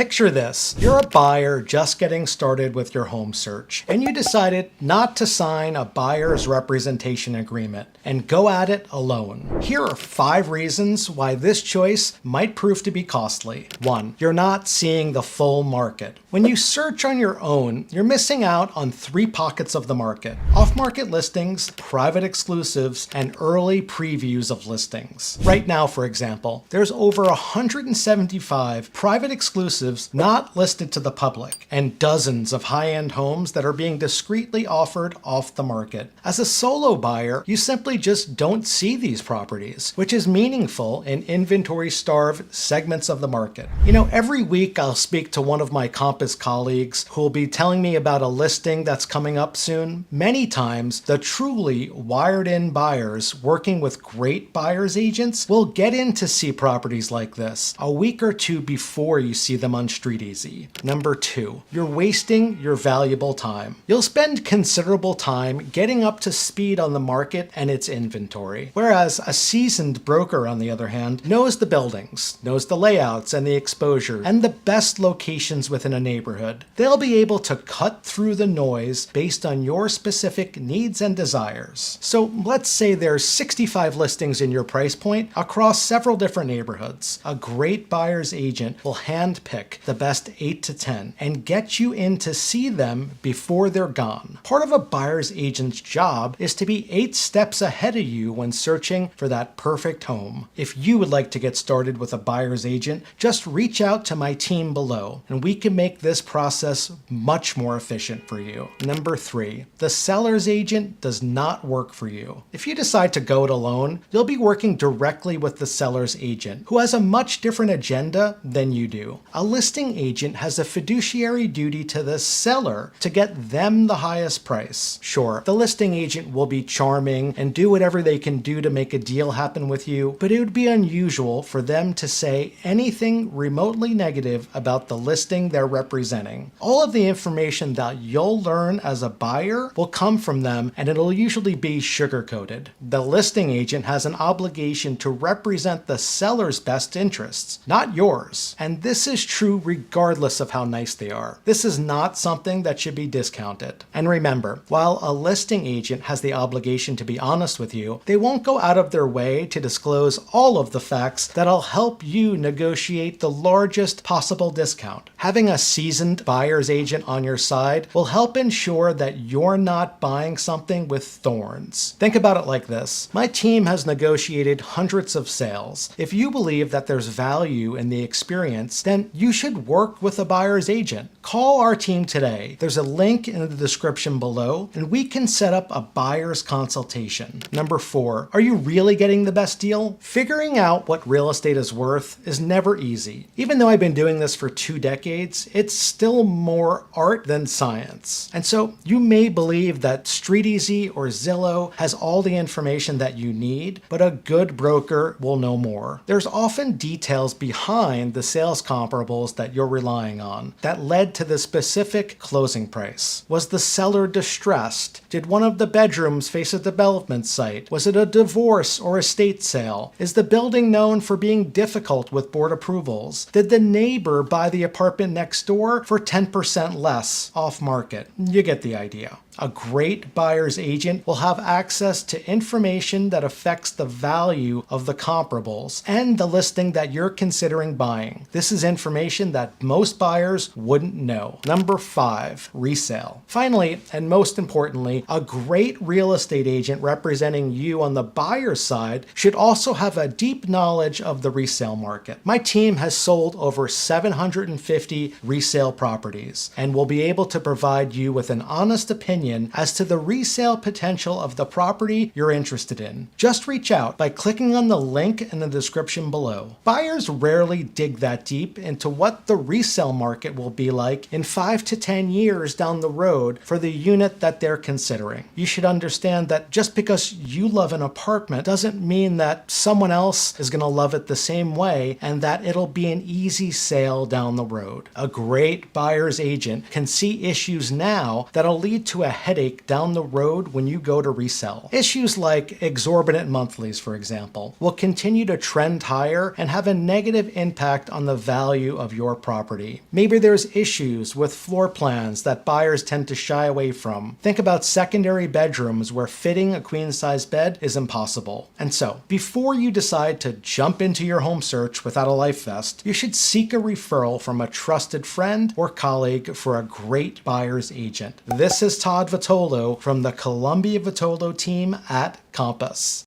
Picture this. You're a buyer just getting started with your home search, and you decided not to sign a buyer's representation agreement and go at it alone. Here are 5 reasons why this choice might prove to be costly. 1. You're not seeing the full market. When you search on your own, you're missing out on 3 pockets of the market: off-market listings, private exclusives, and early previews of listings. Right now, for example, there's over 175 private exclusives not listed to the public, and dozens of high-end homes that are being discreetly offered off the market. As a solo buyer, you simply just don't see these properties, which is meaningful in inventory-starved segments of the market. You know, every week I'll speak to one of my Compass colleagues who will be telling me about a listing that's coming up soon. Many times, the truly wired-in buyers working with great buyer's agents will get in to see properties like this a week or 2 before you see them on StreetEasy. Number 2, you're wasting your valuable time. You'll spend considerable time getting up to speed on the market and its inventory, whereas a seasoned broker, on the other hand, knows the buildings, knows the layouts and the exposure, and the best locations within a neighborhood. They'll be able to cut through the noise based on your specific needs and desires. So let's say there's 65 listings in your price point across several different neighborhoods. A great buyer's agent will handpick the best 8 to 10 and get you in to see them before they're gone. Part of a buyer's agent's job is to be 8 steps ahead of you when searching for that perfect home. If you would like to get started with a buyer's agent, just reach out to my team below and we can make this process much more efficient for you. Number 3, the seller's agent does not work for you. If you decide to go it alone, you'll be working directly with the seller's agent, who has a much different agenda than you do. A listing agent has a fiduciary duty to the seller to get them the highest price. Sure, the listing agent will be charming and do whatever they can do to make a deal happen with you, but it would be unusual for them to say anything remotely negative about the listing they're representing. All of the information that you'll learn as a buyer will come from them, and it'll usually be sugar-coated. The listing agent has an obligation to represent the seller's best interests, not yours. And this is true regardless of how nice they are. This is not something that should be discounted. And remember, while a listing agent has the obligation to be honest with you, they won't go out of their way to disclose all of the facts that'll help you negotiate the largest possible discount. Having a seasoned buyer's agent on your side will help ensure that you're not buying something with thorns. Think about it like this. My team has negotiated hundreds of sales. If you believe that there's value in the experience, then you should work with a buyer's agent. Call our team today. There's a link in the description below, and we can set up a buyer's consultation. Number 4, are you really getting the best deal? Figuring out what real estate is worth is never easy. Even though I've been doing this for 2 decades, it's still more art than science. And so you may believe that StreetEasy or Zillow has all the information that you need, but a good broker will know more. There's often details behind the sales comparables that you're relying on that led to the specific closing price. Was the seller distressed? Did one of the bedrooms face a development site? Was it a divorce or estate sale? Is the building known for being difficult with board approvals? Did the neighbor buy the apartment next door for 10% less off market? You get the idea. A great buyer's agent will have access to information that affects the value of the comparables and the listing that you're considering buying. This is information that most buyers wouldn't know. Number 5, resale. Finally, and most importantly, a great real estate agent representing you on the buyer's side should also have a deep knowledge of the resale market. My team has sold over 750 resale properties and will be able to provide you with an honest opinion as to the resale potential of the property you're interested in. Just reach out by clicking on the link in the description below. Buyers rarely dig that deep into what the resale market will be like in 5 to 10 years down the road for the unit that they're considering. You should understand that just because you love an apartment doesn't mean that someone else is going to love it the same way and that it'll be an easy sale down the road. A great buyer's agent can see issues now that'll lead to a headache down the road when you go to resell. Issues like exorbitant monthlies, for example, will continue to trend higher and have a negative impact on the value of your property. Maybe there's issues with floor plans that buyers tend to shy away from. Think about secondary bedrooms where fitting a queen-size bed is impossible. And so, before you decide to jump into your home search without a life vest, you should seek a referral from a trusted friend or colleague for a great buyer's agent. This is Todd Vitolo from the Columbia Vitolo team at Compass.